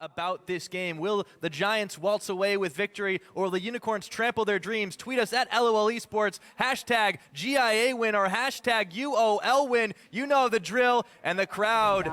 about this game. Will the Giants waltz away with victory, or will the Unicorns trample their dreams? Tweet us at LOL eSports, hashtag GIA win or hashtag UOL win. You know the drill, and the crowd.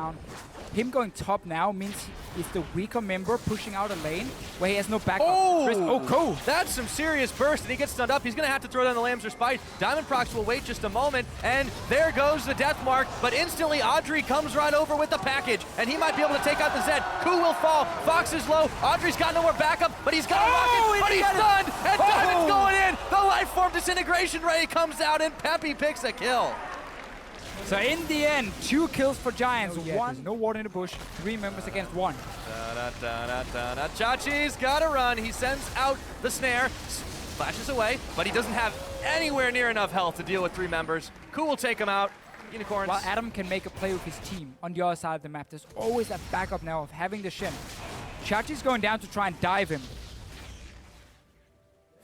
Him going top now means he's the weaker member pushing out a lane where he has no backup. Oh, cool. That's some serious burst, and he gets stunned up. He's going to have to throw down the Lambs or Spite. Diamondprox will wait just a moment, and there goes the death mark, but instantly Audrey comes right over with the package, and he might be able to take out the Zed. Ku will fall. Fox is low. Audrey's got no more backup, but he's got a rocket, but he's stunned, and Diamond's going in. The life form disintegration ray comes out, and Peppy picks a kill. So in the end, 2 kills for Giants. One, no water in the bush. 3 members against 1. Chachi's got to run. He sends out the snare, flashes away, but he doesn't have anywhere near enough health to deal with 3 members. Ku will take him out. Unicorns. While Adam can make a play with his team on the other side of the map, there's always a backup now of having the Shen. Chachi's going down to try and dive him.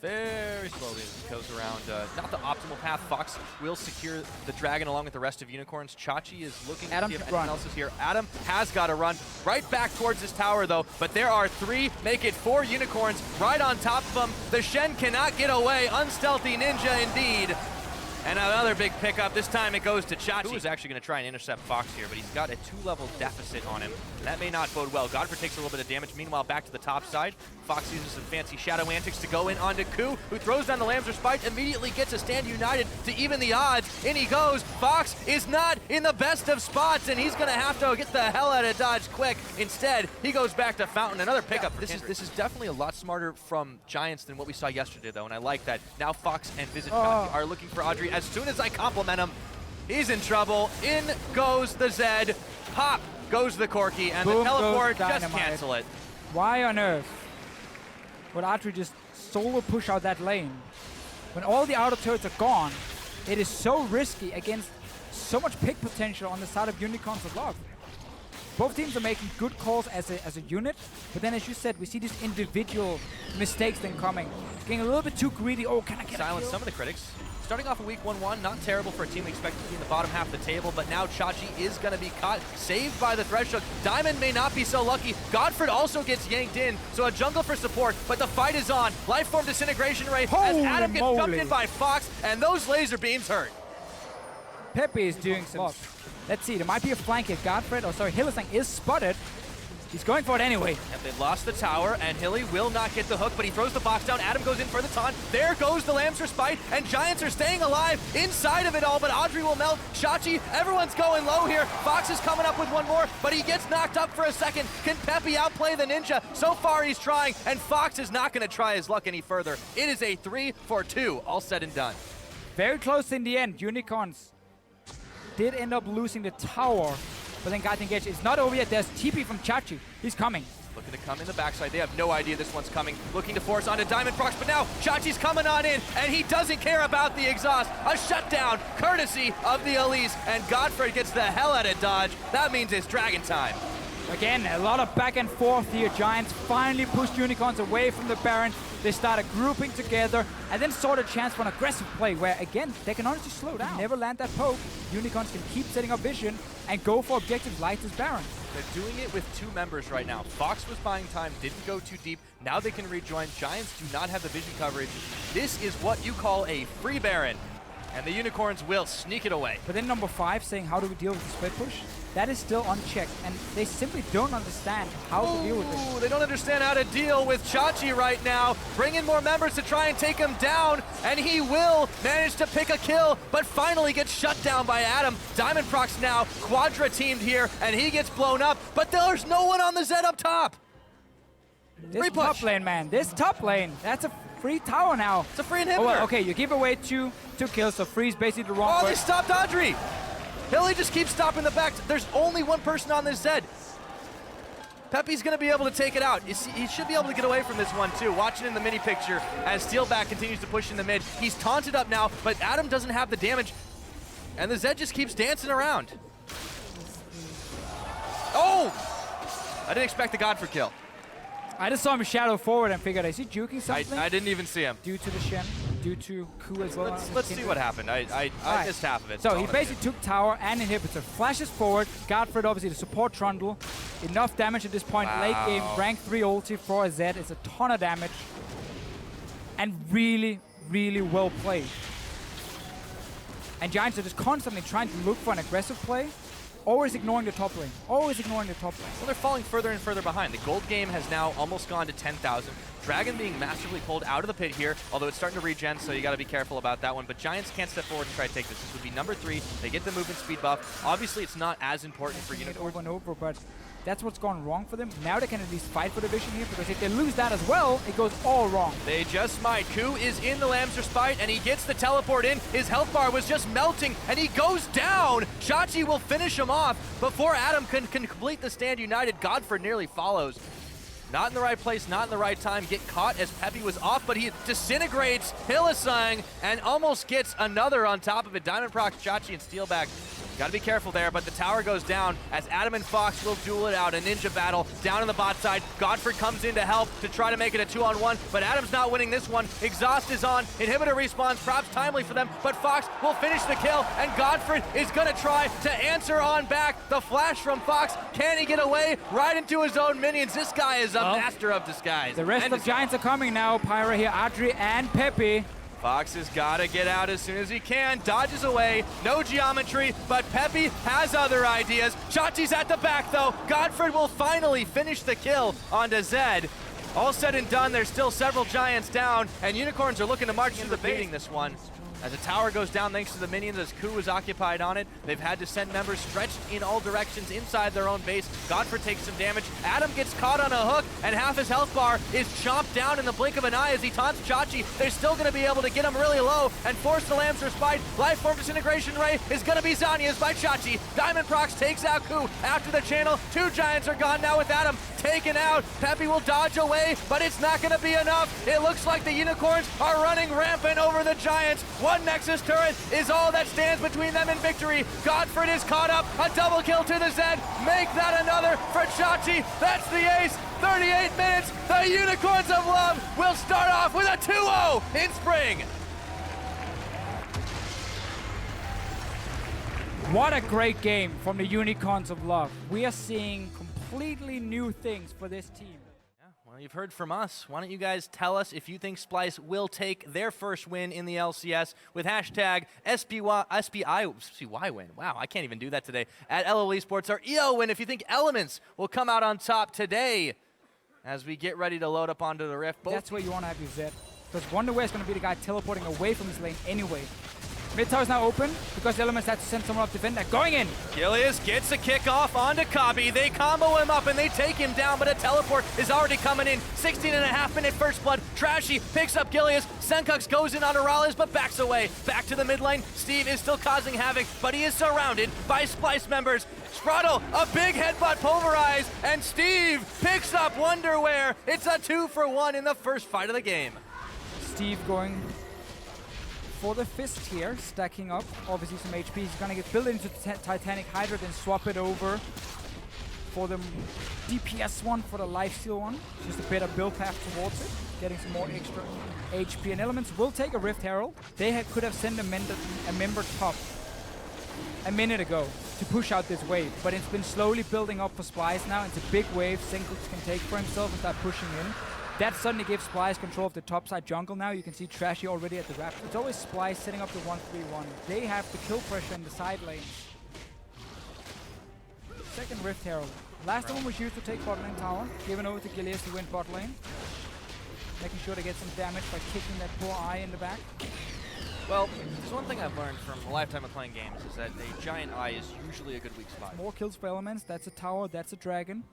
Very slowly as he goes around. Not the optimal path. Fox will secure the dragon along with the rest of Unicorns. Chachi is looking to see if anyone else is here. Adam has got to run right back towards his tower, though. But there are 3, make it 4 Unicorns right on top of him. The Shen cannot get away. Unstealthy ninja indeed. And another big pickup. This time it goes to Chachi, who is actually going to try and intercept Fox here, but he's got a 2-level deficit on him. That may not bode well. Godfrey takes a little bit of damage. Meanwhile, back to the top side. Fox uses some fancy shadow antics to go in onto Ku, who throws down the Lambs or Spite, immediately gets a stand united to even the odds. In he goes. Fox is not in the best of spots, and he's going to have to get the hell out of Dodge quick. Instead, he goes back to Fountain. Another pickup. This is definitely a lot smarter from Giants than what we saw yesterday, though, and I like that. Now Fox and Visit are looking for Audrey. As soon as I compliment him, he's in trouble. In goes the Zed. Pop goes the Corki, and the teleport just cancel it. Why on earth would Audrey just solo push out that lane? When all the outer turrets are gone, it is so risky against so much pick potential on the side of Unicorns of Love. Both teams are making good calls as a unit, but then as you said, we see these individual mistakes then coming. Getting a little bit too greedy. Oh, can I get silence some of the critics? Starting off a week 1-1, not terrible for a team we expect to be in the bottom half of the table, but now Chachi is going to be caught, saved by the Threshold. Diamond may not be so lucky. Godfred also gets yanked in, so a jungle for support, but the fight is on. Lifeform disintegration ray as Adam gets jumped in by Fox, and those laser beams hurt. Pepe is doing some... Let's see, there might be a flank here. Godfred, Hillesang is spotted. He's going for it anyway. And they lost the tower, and Hilly will not get the hook, but he throws the box down. Adam goes in for the taunt. There goes the Lambs for Spite, and Giants are staying alive inside of it all, but Audrey will melt. Chachi, everyone's going low here. Fox is coming up with one more, but he gets knocked up for a second. Can Peppy outplay the ninja? So far he's trying, and Fox is not going to try his luck any further. It is a 3-for-2, all said and done. Very close in the end. Unicorns did end up losing the tower, but then got engaged. It's not over yet. There's TP from Chachi. He's coming. Looking to come in the backside. They have no idea this one's coming. Looking to force onto Diamondprox, but now Chachi's coming on in, and he doesn't care about the exhaust. A shutdown, courtesy of the Elise, and Godfrey gets the hell out of Dodge. That means it's Dragon time. Again, a lot of back and forth here. Giants finally pushed Unicorns away from the Baron. They started grouping together and then saw the chance for an aggressive play where, again, they can honestly slow down. Never land that poke. Unicorns can keep setting up vision and go for objectives like this Baron. They're doing it with 2 members right now. Fox was buying time, didn't go too deep. Now they can rejoin. Giants do not have the vision coverage. This is what you call a free Baron. And the Unicorns will sneak it away. But then number 5 saying, how do we deal with the split push? That is still unchecked, and they simply don't understand how to deal with it. They don't understand how to deal with Chachi right now. Bring in more members to try and take him down, and he will manage to pick a kill, but finally gets shut down by Adam. Diamondprox now quadra-teamed here, and he gets blown up, but there's no one on the Zed up top. This top lane, man. This top lane. That's a free tower now. It's a free inhibitor. Oh, well, okay, you give away two kills, so free is basically the wrong word. They stopped Audrey. Hilly just keeps stopping the back. There's only one person on this Zed. Peppy's going to be able to take it out. He should be able to get away from this one, too. Watching in the mini picture as Steelback continues to push in the mid. He's taunted up now, but Adam doesn't have the damage. And the Zed just keeps dancing around. Oh! I didn't expect the Godfrey kill. I just saw him shadow forward and figured, is he juking something? I didn't even see him. Due to the Shen. due to Ku as well. Let's see what happened. I missed half of it. So he basically took tower and inhibitor, flashes forward, Godfred obviously to support Trundle. Enough damage at this point. Wow. Late game, rank 3 ulti for a Zed. It's a ton of damage. And really, really well played. And Giants are just constantly trying to look for an aggressive play. Always ignoring the top lane. Always ignoring the top lane. Well, they're falling further and further behind. The gold game has now almost gone to 10,000. Dragon being massively pulled out of the pit here, although it's starting to regen, so you got to be careful about that one. But Giants can't step forward and try to take this. This would be number 3. They get the movement speed buff. Obviously, it's not as important for Unicorn. Over and over, but that's what's gone wrong for them. Now they can at least fight for the vision here, because if they lose that as well, it goes all wrong. They just might. Ku is in the Lamb's Respite, and he gets the teleport in. His health bar was just melting, and he goes down. Chachi will finish him off before Adam can complete the stand united. Godfrey nearly follows. Not in the right place, not in the right time. Get caught as Peppy was off, but he disintegrates Hylissang and almost gets another on top of it. Diamond procs Chachi and Steelback. Got to be careful there, but the tower goes down as Adam and Fox will duel it out. A ninja battle down on the bot side. Godfrey comes in to help to try to make it a 2-on-1, but Adam's not winning this one. Exhaust is on. Inhibitor respawns. Props timely for them, but Fox will finish the kill, and Godfrey is going to try to answer on back. The flash from Fox. Can he get away? Right into his own minions. This guy is a master of disguise. The rest of Giants are coming now. Pyra here, Adri and Peppy. Fox has got to get out as soon as he can. Dodges away. No geometry, but Peppy has other ideas. Chachi's at the back, though. Godfrey will finally finish the kill onto Zed. All said and done, there's still several Giants down, and Unicorns are looking to march through the beating this one. As the tower goes down thanks to the minions, as Ku is occupied on it, they've had to send members stretched in all directions inside their own base. Godfrey takes some damage. Adam gets caught on a hook, and half his health bar is chomped down in the blink of an eye as he taunts Chachi. They're still going to be able to get him really low and force the Lamb's Respite. Lifeform Disintegration Ray is going to be Zanya's by Chachi. Diamond Procs takes out Ku after the channel. 2 Giants are gone now with Adam taken out. Peppy will dodge away, but it's not going to be enough. It looks like the Unicorns are running rampant over the Giants. One Nexus turret is all that stands between them and victory. Godfrey is caught up. A double kill to the Zed. Make that another for Chachi. That's the ace. 38 minutes. The Unicorns of Love will start off with a 2-0 in spring. What a great game from the Unicorns of Love. We are seeing completely new things for this team. Well, you've heard from us. Why don't you guys tell us if you think Splyce will take their first win in the LCS with hashtag SPY win. Wow, I can't even do that today. At LOL eSports or EO win if you think Elements will come out on top today as we get ready to load up onto the Rift. That's where you want to have your Zed. Because Wonderware is going to be the guy teleporting away from his lane anyway. Mid tower is now open because the Elements had to send someone up to defend that. Going in. Gilius gets a kickoff onto Kabi. They combo him up and they take him down, but a teleport is already coming in. 16.5-minute first blood. Trashy picks up Gilius. Senkux goes in on Orales, but backs away. Back to the mid lane. Steve is still causing havoc, but he is surrounded by Splyce members. Spraddle, a big headbutt pulverized, and Steve picks up Wonderware. It's a 2-for-1 in the first fight of the game. Steve going for the fist here, stacking up obviously some HP. He's gonna get built into Titanic Hydra, then swap it over for the DPS one, for the lifesteal one. Just a better build path towards it, getting some more extra HP. And Elements will take a Rift Herald. They could have sent a member top a minute ago to push out this wave, but it's been slowly building up for Splyce now. It's a big wave Senkux can take for himself and start pushing in. That suddenly gives Splyce control of the topside jungle now. You can see Trashy already at the wrap. It's always Splyce setting up the 1-3-1. They have the kill pressure in the side lane. Second Rift Herald. Last one was used to take bot lane tower, given over to Gilius to win bot lane. Making sure to get some damage by kicking that poor eye in the back. Well, there's one thing I've learned from a lifetime of playing games is that a giant eye is usually a good weak spot. More kills for Elements. That's a tower, that's a dragon.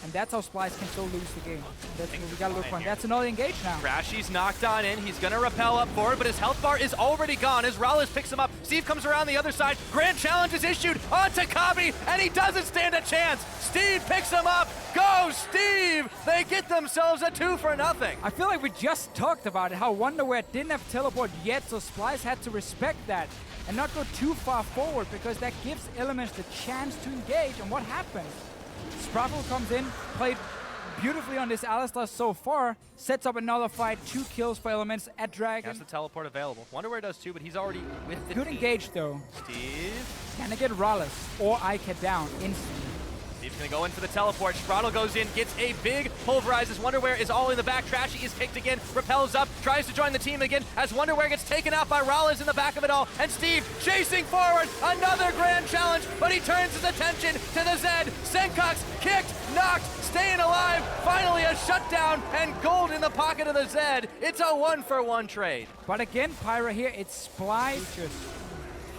And that's how Splyce can still lose the game. That's what we gotta look for. That's another engage now. Trashy's knocked on in. He's gonna rappel up forward, but his health bar is already gone as Rallis picks him up. Steve comes around the other side. Grand challenge is issued onto Kabi, and he doesn't stand a chance. Steve picks him up. Go, Steve! They get themselves a 2-for-0. I feel like we just talked about it, how Wonderware didn't have teleport yet, so Splyce had to respect that and not go too far forward, because that gives Elements the chance to engage. And what happens? Spraddle comes in, played beautifully on this Alistar so far. Sets up another fight, 2 kills for Elements at Dragon. Has the teleport available. Wonder where it does too, but he's already with the Good team. engage though. Steve. Can I get Rallis or ICA down instantly? Steve's gonna go in for the teleport. Spraddle goes in, gets a big pulverizes. Wonderwear is all in the back. Trashy is kicked again, repels up, tries to join the team again as Wonderwear gets taken out by Rallis in the back of it all. And Steve chasing forward, another grand challenge, but he turns his attention to the Zed. Senkox kicked, knocked, staying alive. Finally a shutdown and gold in the pocket of the Zed. It's a 1-for-1 trade. But again, Pyra here, it's Splyce. Just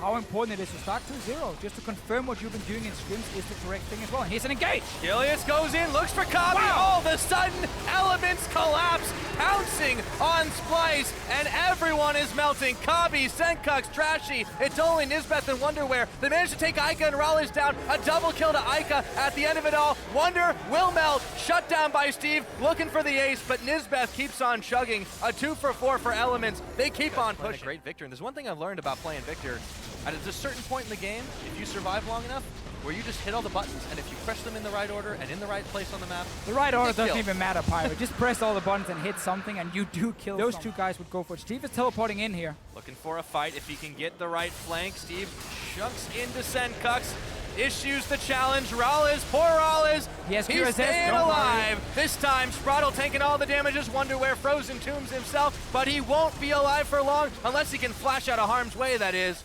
how important it is to start 2-0. Just to confirm what you've been doing in scrims is the correct thing as well. And here's an engage. Gilius goes in, looks for Kabi. Wow. All of a sudden, Elements collapse, pouncing on Splyce, and everyone is melting. Kabi, Senkox, Trashy. It's only Nisbeth and Wonderwear. They managed to take Ica and Rallis down. A double kill to Ica at the end of it all. Wonder will melt. Shut down by Steve, looking for the ace, but Nisbeth keeps on chugging. A 2-for-4 for Elements. They keep on pushing. A great Victor, and there's one thing I've learned about playing Victor. At a certain point in the game, if you survive long enough, where you just hit all the buttons, and if you press them in the right order and in the right place on the map, the right order doesn't even matter, Pyro. Just press all the buttons and hit something, and you do kill those two guys would go for it. Steve is teleporting in here. Looking for a fight. If he can get the right flank, Steve chunks into Senkox, issues the challenge. Rallis, poor Rallis, he's staying alive. This time, Spraddle taking all the damages. Wonderwear frozen tombs himself, but he won't be alive for long, unless he can flash out of harm's way, that is.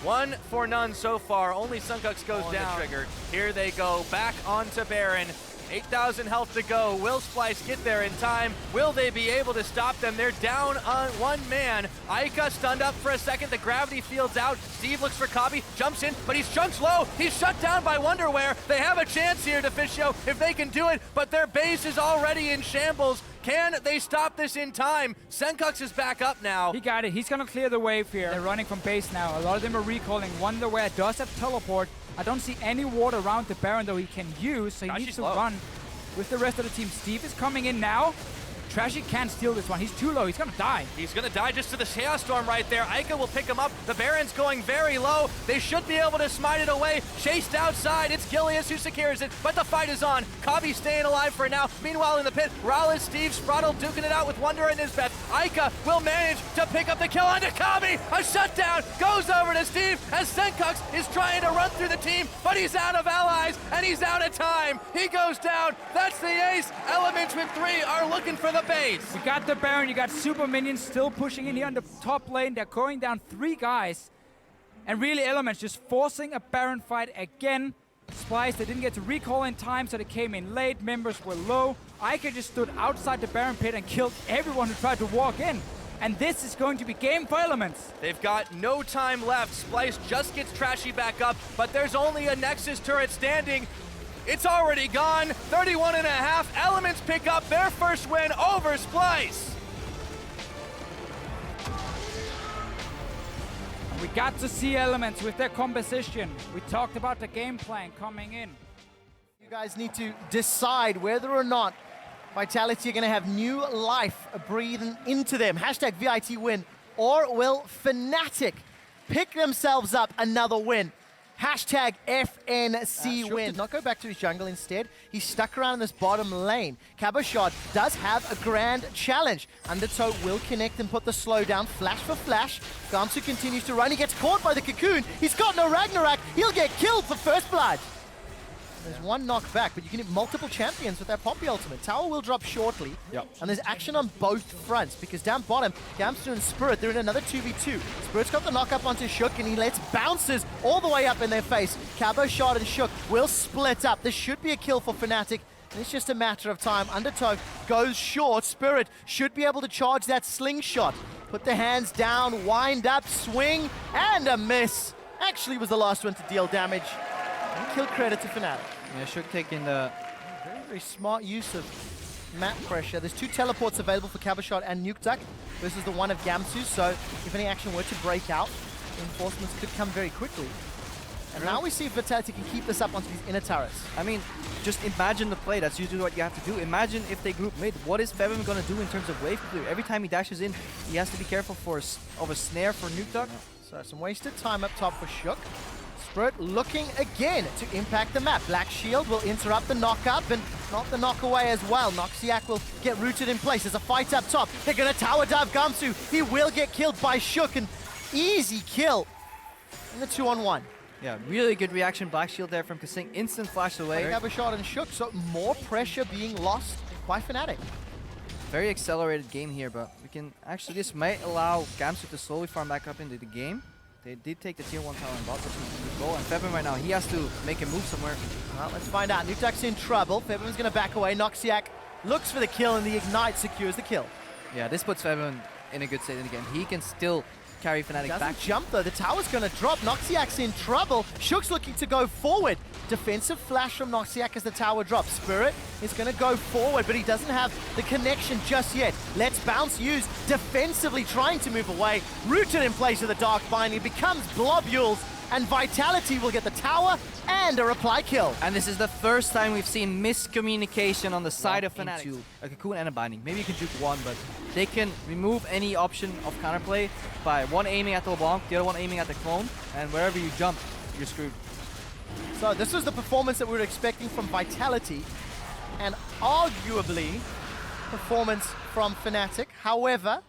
1 for none so far. Only Suncox goes down. The trigger. Here they go, back onto Baron. 8,000 health to go. Will Splyce get there in time? Will they be able to stop them? They're down on 1 man. Ica stunned up for a second. The gravity field's out. Steve looks for Kabi, jumps in, but he's chunked low. He's shut down by Wonderwear. They have a chance here to Fischio if they can do it, but their base is already in shambles. Can they stop this in time? Senkox is back up now. He got it. He's going to clear the wave here. They're running from base now. A lot of them are recalling. Wonderwear does have teleport. I don't see any ward around the Baron though he can use, so he needs to run with the rest of the team. Steve is coming in now. Trashy can't steal this one. He's too low. He's going to die. He's going to die just to the Chaos Storm right there. Ica will pick him up. The Baron's going very low. They should be able to smite it away. Chased outside. It's Gilius who secures it, but the fight is on. Kabi staying alive for now. Meanwhile, in the pit, Rallis, Steve, Spraddle duking it out with Wonder and Nisbeth. Ica will manage to pick up the kill onto Kabi. A shutdown goes over to Steve as Senkox is trying to run through the team, but he's out of allies and he's out of time. He goes down. That's the ace. Elements with 3 are looking for the base. You got the Baron, you got super minions still pushing in here on the top lane. They're going down 3 guys. And really Elements just forcing a Baron fight again. Splyce, they didn't get to recall in time, so they came in late. Members were low. Ica just stood outside the Baron pit and killed everyone who tried to walk in. And this is going to be game for Elements. They've got no time left. Splyce just gets Trashy back up, but there's only a Nexus turret standing. It's already gone. 31.5. Elements pick up their first win over Splyce. We got to see Elements with their composition. We talked about the game plan coming in. You guys need to decide whether or not Vitality are going to have new life breathing into them. Hashtag VIT win. Or will Fnatic pick themselves up another win? Hashtag FNC win. Did not go back to his jungle instead. He's stuck around in this bottom lane. Cabochard does have a grand challenge. Undertow will connect and put the slow down. Flash for flash. Gamsu continues to run. He gets caught by the cocoon. He's got no Ragnarok. He'll get killed for first blood. There's 1 knockback, but you can hit multiple champions with that Poppy ultimate. Tower will drop shortly, and there's action on both fronts, because down bottom, Gamsu and Spirit, they're in another 2v2. Spirit's got the knock up onto Shook, and he lets bounces all the way up in their face. Cabochard and Shook will split up. This should be a kill for Fnatic, and it's just a matter of time. Undertow goes short. Spirit should be able to charge that slingshot. Put the hands down, wind up, swing, and a miss. Actually was the last one to deal damage. And kill credit to Fnatic. Yeah, Shook taking the very, very smart use of map pressure. There's 2 teleports available for Cabochard and Nukeduck versus the one of Gamsu, so if any action were to break out, reinforcements could come very quickly. And now we see if Vitality can keep this up onto these inner turrets. I mean, just imagine the play. That's usually what you have to do. Imagine if they group mid. What is Fevim going to do in terms of wave clear? Every time he dashes in, he has to be careful of a snare for Nukeduck. So some wasted time up top for Shook. Spirit looking again to impact the map. Black Shield will interrupt the knock-up and not the knock-away as well. Noxiac will get rooted in place. There's a fight up top. They're going to tower dive Gamsu. He will get killed by Shook, and easy kill in the 2-on-1. Yeah, really good reaction. Black Shield there from Kasing. Instant flash away. They have a shot and Shook, so more pressure being lost by Fnatic. Very accelerated game here, but we can actually, this might allow Gamsu to slowly farm back up into the game. They did take the tier 1 tower and bot, which is a good goal. And Febvin right now, he has to make a move somewhere. Well, let's find out. Nutak's in trouble. Febvin's going to back away. Noxiac looks for the kill, and the Ignite secures the kill. Yeah, this puts Febvin in a good state in the game. He can still carry Fnatic Doesn't back. jump though. The tower's going to drop. Noxiac's in trouble. Shook's looking to go forward. Defensive flash from Noxiac as the tower drops. Spirit is going to go forward, but he doesn't have the connection just yet. Let's bounce use defensively, trying to move away. Rooted in place of the Dark Binding. It becomes Blobules, and Vitality will get the tower and a reply kill. And this is the first time we've seen miscommunication on the side of Fnatic. Into a Cocoon and a Binding. Maybe you can juke one, but they can remove any option of counterplay by one aiming at the LeBlanc, the other one aiming at the clone, and wherever you jump, you're screwed. So this was the performance that we were expecting from Vitality, and arguably performance from Fnatic. However,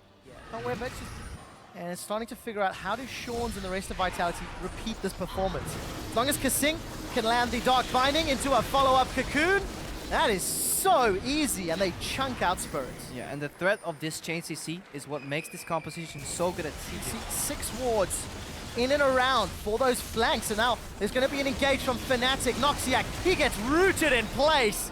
it's starting to figure out how do Shawns and the rest of Vitality repeat this performance. As long as Kasing can land the Dark Binding into a follow-up Cocoon, that is so easy, and they chunk out Spirits. Yeah, and the threat of this chain CC is what makes this composition so good at CC. 6 wards in and around for those flanks, and now there's going to be an engage from Fnatic. Noxiac, he gets rooted in place,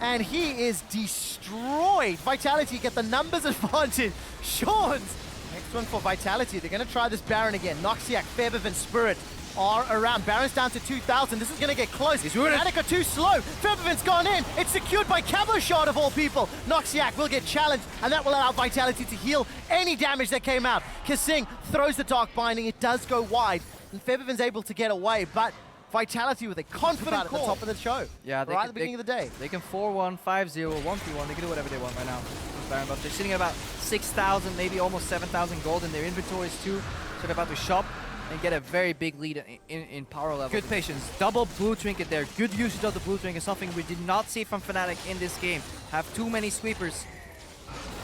and he is destroyed. Vitality get the numbers advantage. Shawns, next one for Vitality. They're going to try this Baron again. Noxiac, Febiv, and Spirit are around. Baron's down to 2,000. This is going to get close. Fnatic are too slow. Febivin's gone in. It's secured by Cabo Shot of all people. Noxiac will get challenged, and that will allow Vitality to heal any damage that came out. Kasing throws the Dark Binding. It does go wide, and Febivin's able to get away, but Vitality with a confident call at the top of the show. Yeah, right at the beginning of the day. They can 4-1, 5-0, 1-3-1. They can do whatever they want right now. Baron buff. They're sitting at about 6,000, maybe almost 7,000 gold in their inventories too. So they're about to shop and get a very big lead in power level. Good patience. Double blue trinket there. Good usage of the blue trinket. Something we did not see from Fnatic in this game. Have too many sweepers.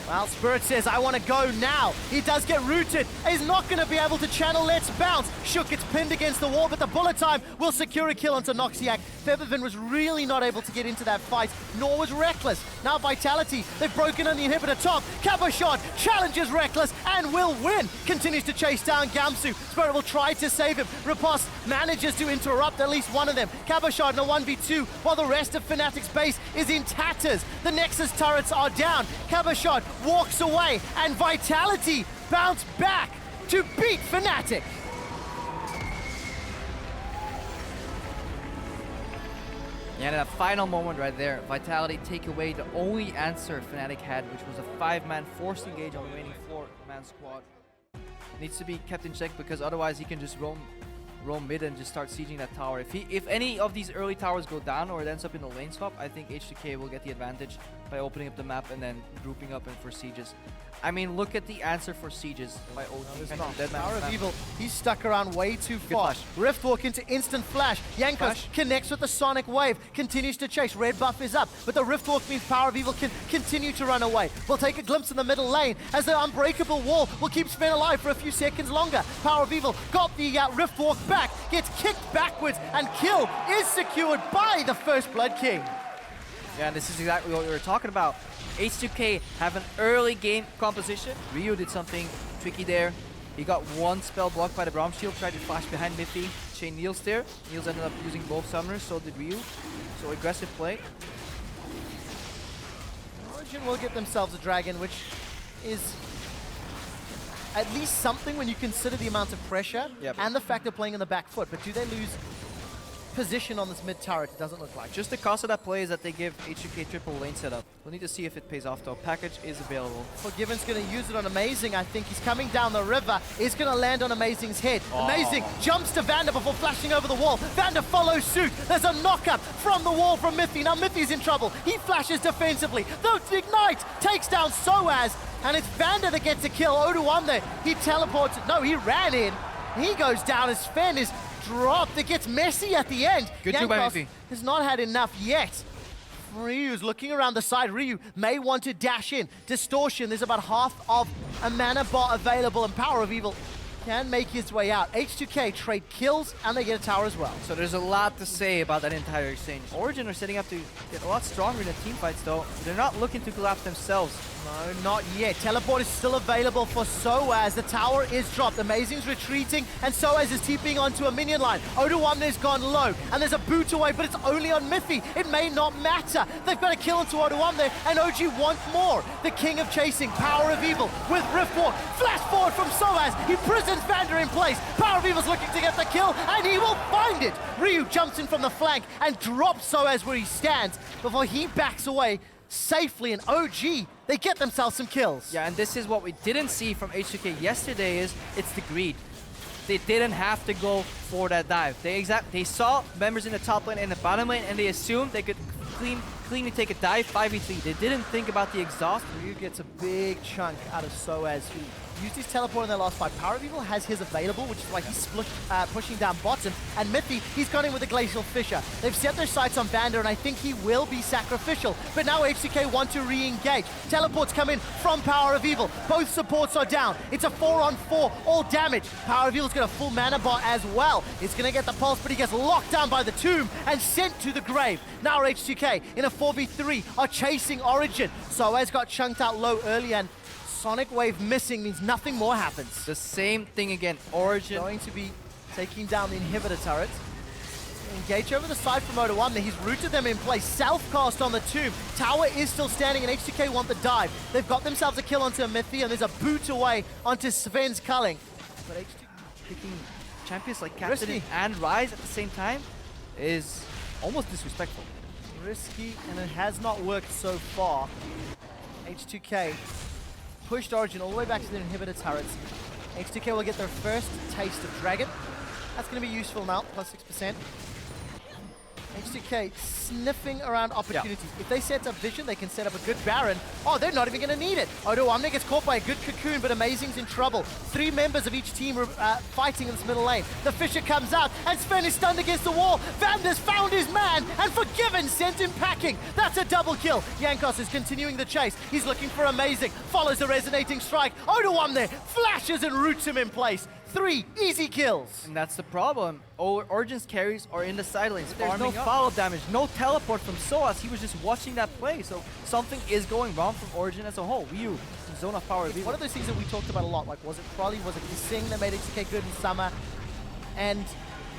Well, Spirit says, I want to go now. He does get rooted. He's not going to be able to channel Let's Bounce. Shook gets pinned against the wall, but the bullet time will secure a kill onto Noxiac. Febivin was really not able to get into that fight, nor was Reckless. Now Vitality, they've broken on the inhibitor top. Cabo Shot challenges Reckless and will win. Continues to chase down Gamsu. Spirit will try to save him. Riposte manages to interrupt at least one of them. Cabo Shot in a 1v2, while the rest of Fnatic's base is in tatters. The Nexus turrets are down. Cabo Shot walks away, and Vitality bounce back to beat Fnatic. Yeah, and that final moment right there, Vitality take away the only answer Fnatic had, which was a 5-man forced engage on the remaining 4-man squad. Needs to be kept in check, because otherwise he can just roam mid and just start sieging that tower. If any of these early towers go down or it ends up in the lane swap, I think H2K will get the advantage by opening up the map and then grouping up and for sieges. I mean, look at the answer for sieges by OG. Power of Evil, he's stuck around way too far. Rift Walk into instant flash. Jankos connects with the Sonic Wave, continues to chase. Red buff is up, but the Rift Walk means Power of Evil can continue to run away. We'll take a glimpse in the middle lane as the unbreakable wall will keep Sven alive for a few seconds longer. Power of Evil got the Rift Walk back, gets kicked backwards, and kill is secured by the First Blood King. Yeah, this is exactly what we were talking about. H2K have an early game composition. Ryu did something tricky there. He got one spell blocked by the Braum Shield, tried to flash behind Miffy. Chain Niels there. Niels ended up using both summoners, so did Ryu. So aggressive play. Origen will get themselves a dragon, which is at least something when you consider the amount of pressure and the fact they're playing in the back foot. But do they lose position on this mid turret? It doesn't look like. Just the cost of that play is that they give H2K triple lane setup. We'll need to see if it pays off though. Package is available. Forgiven's going to use it on Amazing. I think he's coming down the river. He's going to land on Amazing's head. Amazing jumps to Vander before flashing over the wall. Vander follows suit. There's a knock-up from the wall from Miffy. Now Miffy's in trouble. He flashes defensively. The Ignite takes down Soaz, and it's Vander that gets a kill. 0-1 there. He teleports. No, he ran in. He goes down as Sven is dropped. It gets messy at the end. Good job by Jankos VIT. has not had enough yet. Ryu's looking around the side. Ryu may want to dash in. Distortion, there's about half of a mana bot available, and Power of Evil can make his way out. H2K trade kills, and they get a tower as well. So there's a lot to say about that entire exchange. Origen are setting up to get a lot stronger in the team fights though. They're not looking to collapse themselves. No, not yet. Teleport is still available for Soaz. The tower is dropped. Amazing's retreating, and Soaz is TPing onto a minion line. Oduwamne's gone low, and there's a boot away, but it's only on Mithy. It may not matter. They've got a kill into Oduwamne, and OG want more. The king of chasing, Power of Evil, with Riftwalk. Flash forward from Soaz. He prisons Vander in place. Power of Evil's looking to get the kill, and he will find it. Ryu jumps in from the flank and drops Soaz where he stands before he backs away safely, and OG, they get themselves some kills. Yeah, and this is what we didn't see from H2K yesterday is it's the greed. They didn't have to go for that dive. They saw members in the top lane and the bottom lane, and they assumed they could cleanly take a dive 5v3. They didn't think about the exhaust. Ryu gets a big chunk out of Soaz, who used his teleport in their last fight. Power of Evil has his available, which is why he's pushing down bottom. And Mithy, he's gone in with a Glacial Fissure. They've set their sights on Vander, and I think he will be sacrificial. But now H2K want to re-engage. Teleports come in from Power of Evil. Both supports are down. It's a 4-on-4, all damage. Power of Evil's got a full mana bot as well. It's going to get the pulse, but he gets locked down by the tomb and sent to the grave. Now H2K in a 4v3 are chasing Origen. Soaz got chunked out low early, and Sonic Wave missing means nothing more happens. The same thing again. Origen Going to be taking down the inhibitor turret. Engage over the side from Oduwamne. He's rooted them in place. Self-cast on the tomb. Tower is still standing, and H2K want the dive. They've got themselves a kill onto Mithy, and there's a boot away onto Sven's culling. But H2K picking champions like Risky. Captain and Rise at the same time is almost disrespectful. risky, and it has not worked so far. H2K pushed Origen all the way back to the inhibitor turrets. H2K will get their first taste of Dragon. That's going to be useful now, plus 6%. H2K sniffing around opportunities. Yeah. If they set up Vision, they can set up a good Baron. Oh, they're not even going to need it. Oduwamne gets caught by a good Cocoon, but Amazing's in trouble. 3 members of each team fighting in this middle lane. The Fissure comes out, and Sven is stunned against the wall. Vander's found his man, and Forgiven sent him packing. That's a double kill. Jankos is continuing the chase. He's looking for Amazing. Follows the resonating strike. Oduwamne flashes and roots him in place. 3 easy kills. And that's the problem. Origen's carries are in the side lanes. There's no follow damage, no teleport from Soaz. He was just watching that play. So something is going wrong from Origen as a whole. Ryu, zone of power. It's one of those things that we talked about a lot. Like, was it the Sing that made H2K good in summer? And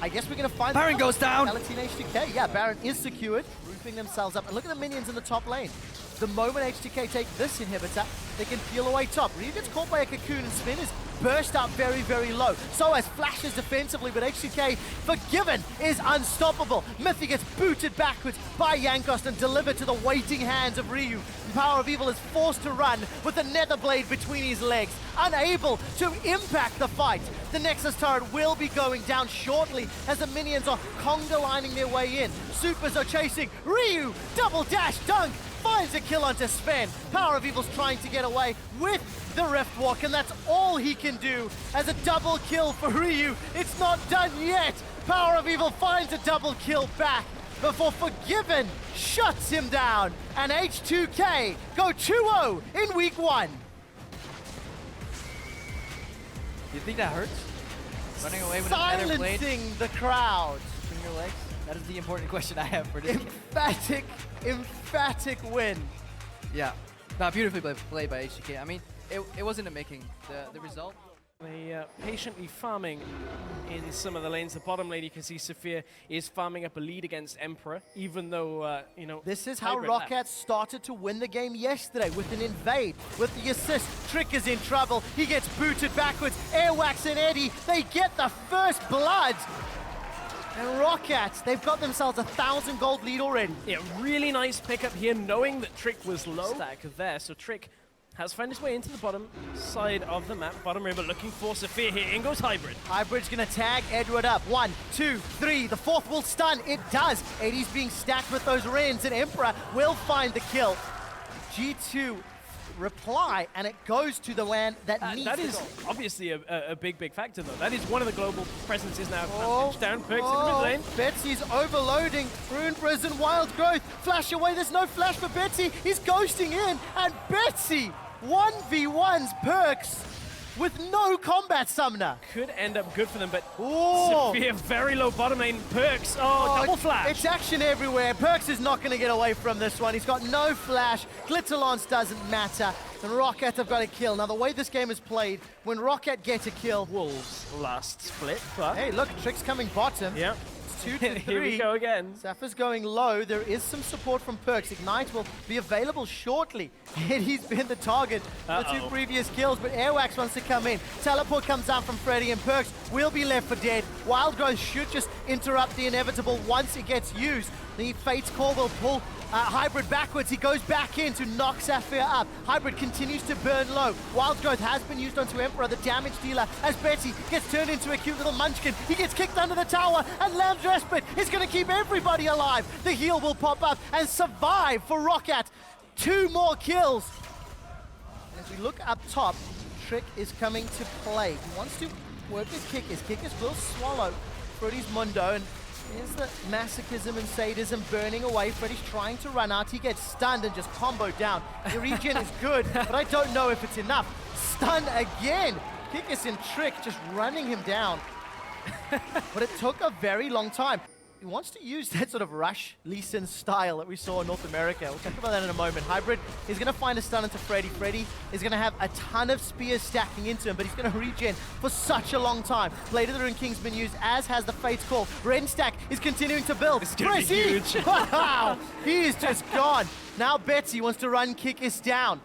I guess we're going to find Baron goes down. H2K. Yeah, Baron is secured, roofing themselves up. And look at the minions in the top lane. The moment H2K take this inhibitor, they can peel away top. Ryu gets caught by a Cocoon, and Spin is burst up very, very low. Soaz flashes defensively, but H2K, Forgiven, is unstoppable. Mithy gets booted backwards by Jankos and delivered to the waiting hands of Ryu. Power of Evil is forced to run with the Nether Blade between his legs, unable to impact the fight. The Nexus turret will be going down shortly as the minions are conga lining their way in. Supers are chasing. Ryu, double dash dunk, finds a kill onto Sven. Power of Evil's trying to get away with the Riftwalk, and that's all he can do as a double kill for Ryu. It's not done yet. Power of Evil finds a double kill back before Forgiven shuts him down, and H2K go 2-0 in week 1. You think that hurts? Running away with a Nether Blade? Silencing the crowd. Between your legs? That is the important question I have for this game. Emphatic win. Yeah. No, beautifully played by H2K. I mean, it wasn't a making. The result. They patiently farming in some of the lanes. The bottom lane, you can see Sophia is farming up a lead against Emperor, even though, you know... This is how ROCCAT started to win the game yesterday, with an invade, with the assist. Trick is in trouble. He gets booted backwards. Airwax and Eddie, they get the first blood. And ROCCAT, they've got themselves a 1,000 gold lead already. Yeah, really nice pickup here, knowing that Trick was low. Stack there, so Trick has found his way into the bottom side of the map. Bottom river looking for Sophia here. In goes Hybrid. Hybrid's gonna tag Edward up. 1, 2, 3. The 4th will stun. It does. Eddie's being stacked with those Rens, and Emperor will find the kill. G2 reply, and it goes to the land that needs That to is go. obviously a big factor, though. That is one of the global presences now. Oh, Down, Perks in the mid lane. Betsy's overloading. Rune Prison, Wild Growth. Flash away. There's no flash for Betsy. He's ghosting in. And Betsy 1v1s Perks with no combat summoner. Could end up good for them, but Oh. Sophia very low bottom lane. Perks, double flash. It's action everywhere. Perks is not going to get away from this one. He's got no flash. Glitterlance doesn't matter. And ROCCAT have got a kill. Now, the way this game is played, when ROCCAT gets a kill... Wolves last split, but... Hey, look, Trick's coming bottom. Yeah. It's 2 to 3. Here we go again. Safa's going low. There is some support from Perks. Ignite will be available shortly. He's been the target for the 2 previous kills, but Airwax wants to come in. Teleport comes out from Freddy, and Perks will be left for dead. Wild Growth should just interrupt the inevitable once it gets used. The Fate's Call will pull Hybrid backwards. He goes back in to knock Sapphire up. Hybrid continues to burn low. Wild Growth has been used onto Emperor, the damage dealer, as Betsy gets turned into a cute little munchkin. He gets kicked under the tower, and Lamb's Respite is going to keep everybody alive. The heal will pop up and survive for ROCCAT. 2 more kills. As we look up top, Trick is coming to play. He wants to work his Kickers. Kickers will swallow Freddy's Mundo, and here's the masochism and sadism burning away. Freddy's trying to run out. He gets stunned and just comboed down. The regen is good, but I don't know if it's enough. Stunned again. Kickers and Trick just running him down. But it took a very long time. He wants to use that sort of Rush Lee Sin style that we saw in North America. We'll talk about that in a moment. Hybrid is going to find a stun into Freddy. Freddy is going to have a ton of spears stacking into him, but he's going to regen for such a long time. Blade of the Rune King's been used, as has the Fate's Call. Ren Stack is continuing to build. It's going to be huge. Wow, he is just gone. Now Betsy wants to run Kickis down.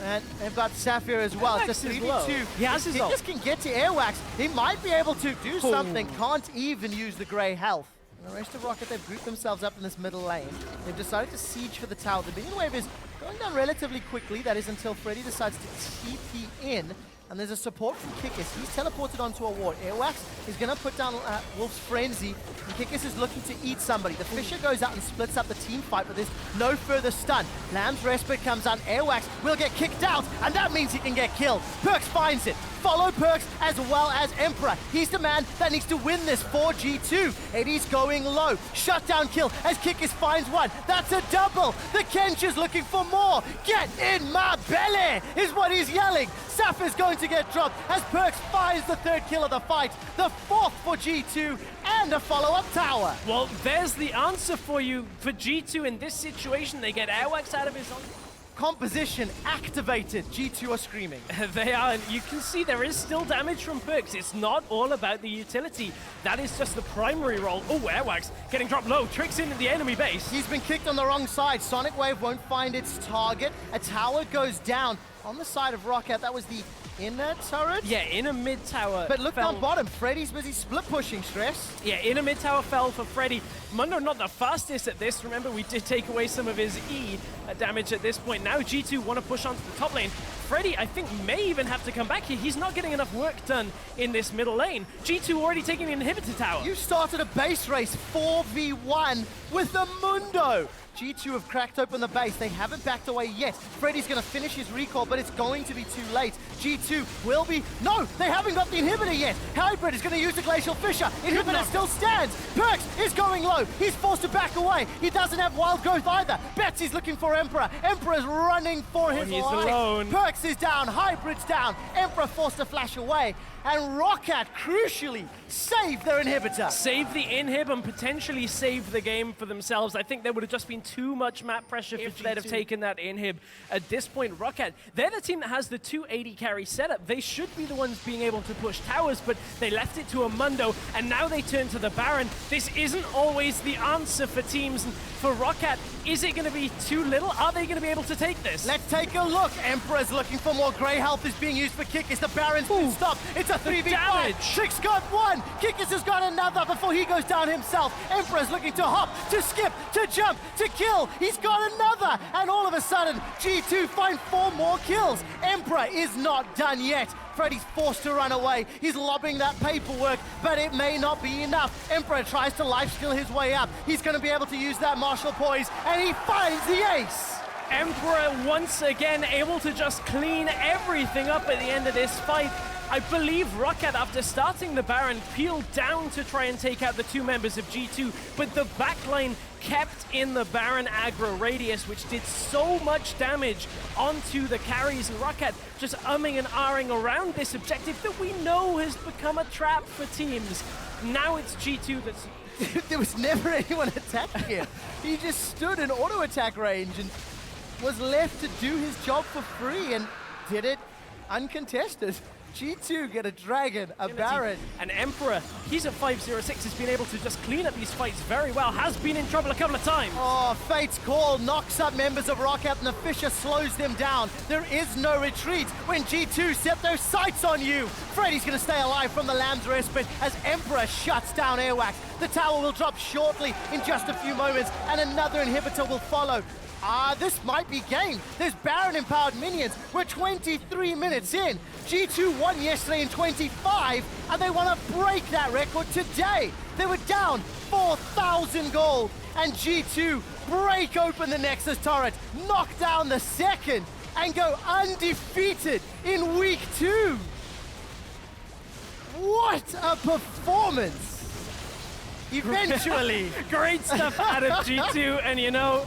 And they've got Sapphire as well. It's a 3v2. He has his ult. Kickis can get to Airwax. He might be able to do something. Can't even use the grey health. And the rest of ROCCAT, they've grouped themselves up in this middle lane. They've decided to siege for the tower. The minion wave is going down relatively quickly. That is until Freddy decides to TP in. And there's a support from Kickis. He's teleported onto a ward. Airwax is going to put down Wolf's Frenzy. And Kickis is looking to eat somebody. The Fisher goes out and splits up the team fight, but there's no further stun. Lamb's Respite comes on. Airwax will get kicked out, and that means he can get killed. Perks finds it. Follow Perks as well as Emperor. He's the man that needs to win this for G2. Eddie's going low. Shutdown kill as Kickis finds one. That's a double. The Kench is looking for more. Get in my belly is what he's yelling. Saf is going to get dropped as Perks finds the 3rd kill of the fight. The 4th for G2 and a follow-up tower. Well, there's the answer for you for G2 in this situation. They get Airwax out of his own composition activated. G2 are screaming. They are, and you can see there is still damage from Perks. It's not all about the utility. That is just the primary role. Oh, Airwax getting dropped low. Tricks into the enemy base. He's been kicked on the wrong side. Sonic Wave won't find its target. A tower goes down on the side of ROCCAT. That was the inner turret? Yeah, inner mid tower. But look down bottom. Freddy's busy split pushing, Stress. Yeah, inner mid tower fell for Freddy. Mundo not the fastest at this. Remember, we did take away some of his E damage at this point. Now G2 want to push onto the top lane. Freddy, I think, may even have to come back here. He's not getting enough work done in this middle lane. G2 already taking the inhibitor tower. You started a base race 4v1 with the Mundo. G2 have cracked open the base. They haven't backed away yet. Freddy's going to finish his recall, but it's going to be too late. G2 will be... No, they haven't got the inhibitor yet. Hybrid is going to use the Glacial Fissure. Inhibitor still stands. Perks is going low. He's forced to back away. He doesn't have Wild Growth either. Betsy's looking for Emperor. Emperor's running for his he's life. alone. Perks is down. Hybrid's down. Emperor forced to flash away. And ROCCAT, crucially, saved their inhibitor. Save the inhib and potentially save the game for themselves. I think there would have just been too much map pressure if they'd have taken that inhib. At this point, ROCCAT, they're the team that has the 280 carry setup. They should be the ones being able to push towers, but they left it to a Mundo, and now they turn to the Baron. This isn't always the answer for teams. And for ROCCAT, is it going to be too little? Are they going to be able to take this? Let's take a look. Emperor's looking for more. Grey health is being used for Kickis. The Baron's been stopped. It's a 3v5. Trick's got one. Kickis has got another before he goes down himself. Emperor's looking to hop, to skip, to jump, to kill. He's got another. And all of a sudden, G2 find 4 more kills. Emperor is not done yet. Freddy's forced to run away. He's lobbing that paperwork, but it may not be enough. Emperor tries to lifesteal his way up. He's going to be able to use that martial poise, and he finds the ace. Emperor once again able to just clean everything up at the end of this fight. I believe ROCCAT, after starting the Baron, peeled down to try and take out the two members of G2, but the backline kept in the Baron aggro radius, which did so much damage onto the carries, and ROCCAT just umming and ahhing around this objective that we know has become a trap for teams. Now it's G2 that's... There was never anyone attacking him. He just stood in auto attack range and was left to do his job for free and did it uncontested. G2 get a Dragon, a Baron. An Emperor, he's at 506, has been able to just clean up these fights very well, has been in trouble a couple of times. Oh, Fate's Call knocks up members of ROCCAT and the Fisher slows them down. There is no retreat when G2 set those sights on you. Freddy's gonna stay alive from the Lamb's Respite as Emperor shuts down Airwax. The tower will drop shortly in just a few moments and another inhibitor will follow. This might be game. There's Baron-empowered minions. We're 23 minutes in. G2 won yesterday in 25, and they want to break that record today. They were down 4,000 gold, and G2 break open the Nexus turret, knock down the second, and go undefeated in week 2. What a performance! Eventually. Great stuff out of G2, and you know,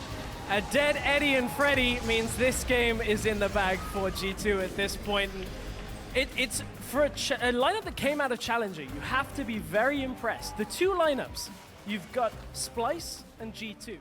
a dead Eddie and Freddy means this game is in the bag for G2 at this point. And it's for a lineup that came out of Challenger, you have to be very impressed. The two lineups, you've got Splyce and G2.